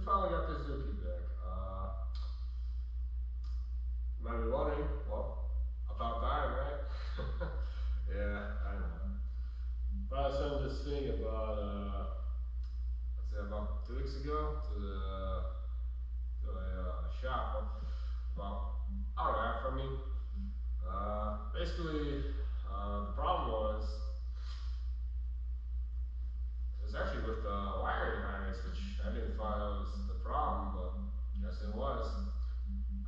we finally got the Zuki back. You might be wondering, well, about dying, right? Yeah, I know. But I sent this thing about, let's say about 2 weeks ago to a shop about hour and a half from me. Basically, the problem was it was actually with the wiring harness, which I didn't find was the problem, but yes, it was.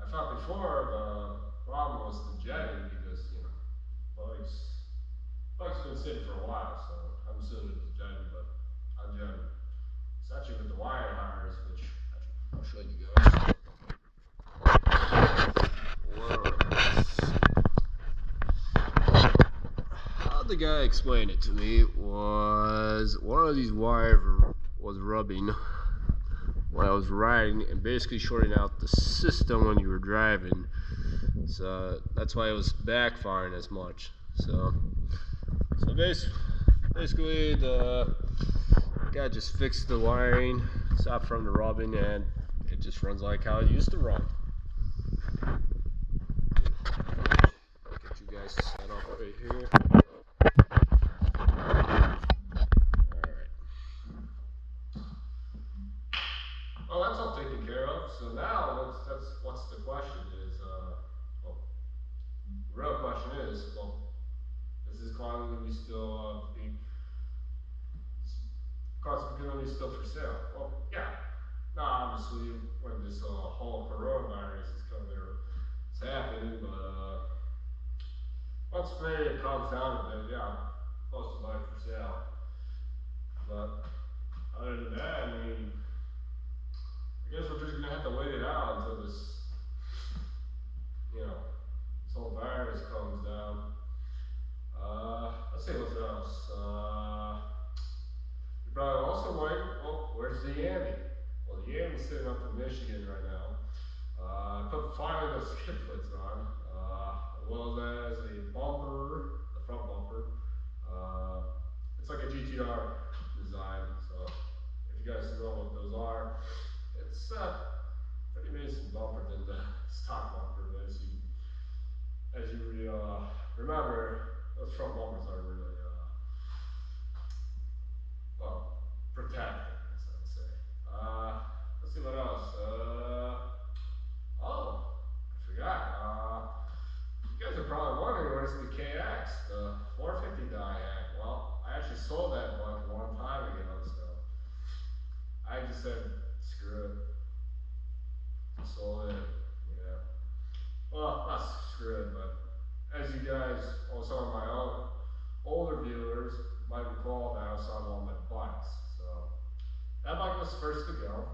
I thought before the problem was the jetting because bike's been sitting for a while, so I'm assuming it was jetting, but I'm jetting. It's actually with the wiring harness, which actually I'll show you guys. How the guy explained it to me was one of these wires was rubbing when I was riding and basically shorting out the system when you were driving. So that's why it was backfiring as much. So basically the guy just fixed the wiring, stopped from the rubbing, and it just runs like how it used to run. Get you guys set up right here. Alright. Well, that's all taken care of. So now what's the question is, well, the real question is, well, is this car going to be still going to be still for sale? Well, yeah. Now, obviously, when this whole coronavirus is coming, it's happening, but once maybe it calms down a bit, yeah, close to buy for sale. But other than that, I mean, I guess we're just gonna have to wait it out until this whole virus calms down. Let's see what's else. You probably also wondering, oh, where's the Yami? Well, the Yami's sitting up in Michigan right now. I put finally the skid plates on, as well as a bumper, the front bumper. It's like a GTR design, so if you guys know what those are, it's pretty amazing bumper than the stock bumper. As you remember, those front bumpers are really well protected, as I would say. Let's see what else. Oh, I forgot. You guys are probably wondering where's the KX, the 450 die hack. Well, I actually sold that bike a long time ago, so I just said screw it. Sold it. Yeah. Well, not screw it, but as you guys, or some of my own older viewers might recall, that I was on all my bikes. So that bike was first to go.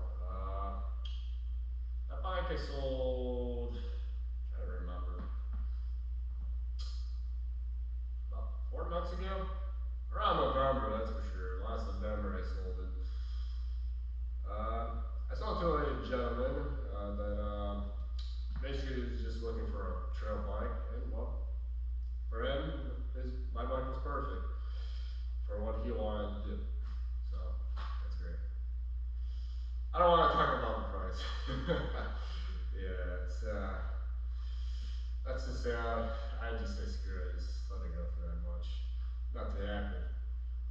That bike I sold, I don't remember, about 4 months ago. Around November, that's for sure. Last November I sold it. I sold it to a gentleman that basically was just looking for a trail bike, and well, for him, my bike was perfect for what he wanted to do. So that's great. I don't want to talk about the price. Yeah, it's that's just I just say screw it, just let it go for that much. Not too happy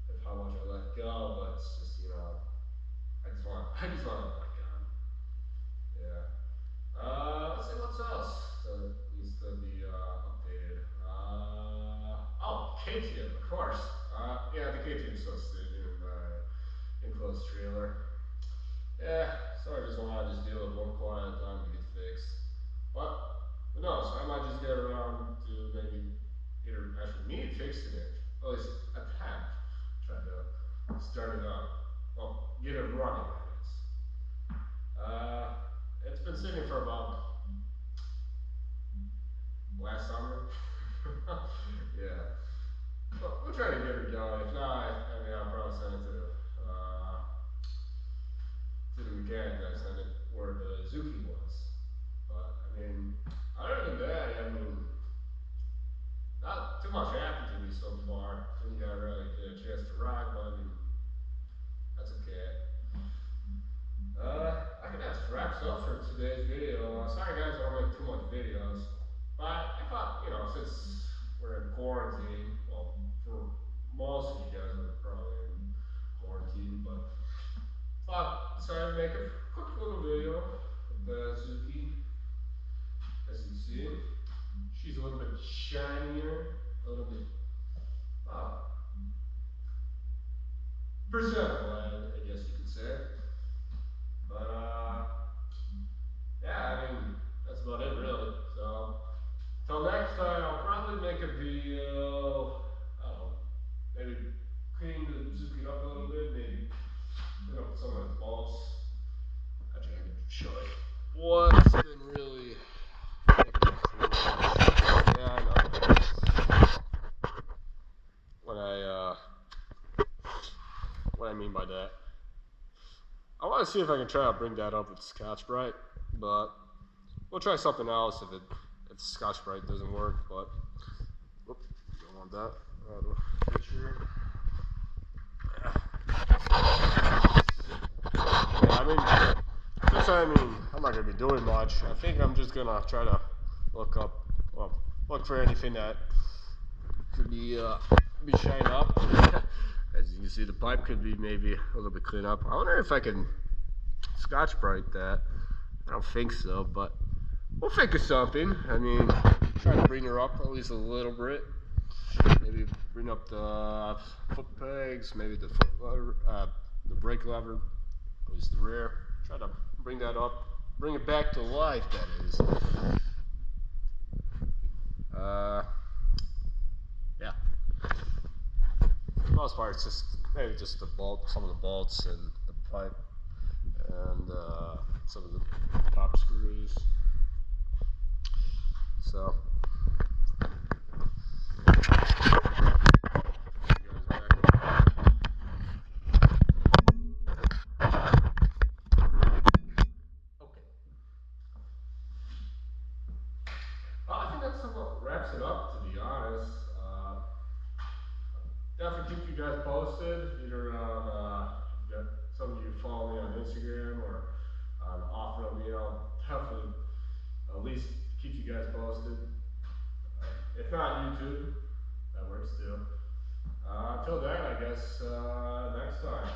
with how much I let go, but it's just I just want to let it go. Yeah. Let's see what's else that needs to be updated. Oh, KTM, of course. Yeah, the KTM is still sitting in my enclosed trailer. Yeah, so I just want to deal with one car at a time to get fixed. But who knows? I might just get around to maybe either actually me fixing it, or at least attempt, try to start it up. Well, get it running, I guess. It's been sitting for about last summer. Yeah. Well, we'll try to get her going. If not, I mean, I'll probably send it to the mechanic that I sent it where the Zuki was. But I mean, other than that, I mean, not too much happened to me so far. Didn't really get a chance to ride, but I mean, that's okay. make a quick little video with the Zuki. As you see, she's a little bit shinier, a little bit uh, presentable, I guess you could say. But yeah, I mean that's about it really. So till next time, I'll probably make a video. I don't know, maybe clean the Zuki up a little bit, maybe clean up some of its balls. Actually, I can show you what's been really. Yeah, I know. What what I mean by that. I want to see if I can try to bring that up with Scotch Brite, but we'll try something else if Scotch Brite doesn't work. But whoop, don't want that. Picture. Yeah, I mean, I'm not gonna be doing much. I think I'm just gonna try to look up, well, look for anything that could be shined up. As you can see, the pipe could be maybe a little bit cleaned up. I wonder if I can Scotch Brite that. I don't think so, but we'll think of something. I mean, try to bring her up at least a little bit. Maybe bring up the foot pegs, maybe the foot lever, the brake lever, at least the rear. Try to bring that up, bring it back to life. That is. Yeah. For the most part, it's just maybe just the bolt, some of the bolts and the pipe, and some of the top screws. So. I think that's about wraps it up, to be honest. Definitely keep you guys posted, either on, some of you follow me on Instagram or on off-road me. I'll definitely at least keep you guys posted. If not YouTube, that works too. Until then, I guess next time.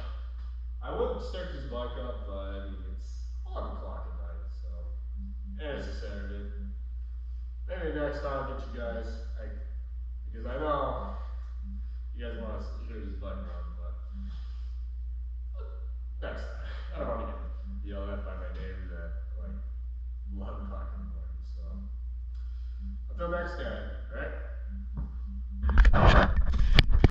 I would start this bike up, but I mean, it's 11 o'clock at night, so, and it's a Saturday. Maybe next time I'll get you guys, because I know you guys want to hear this bike run, but next time. I don't want to get yelled at by my neighbors at like 11 o'clock in the morning, so. Until next time, alright?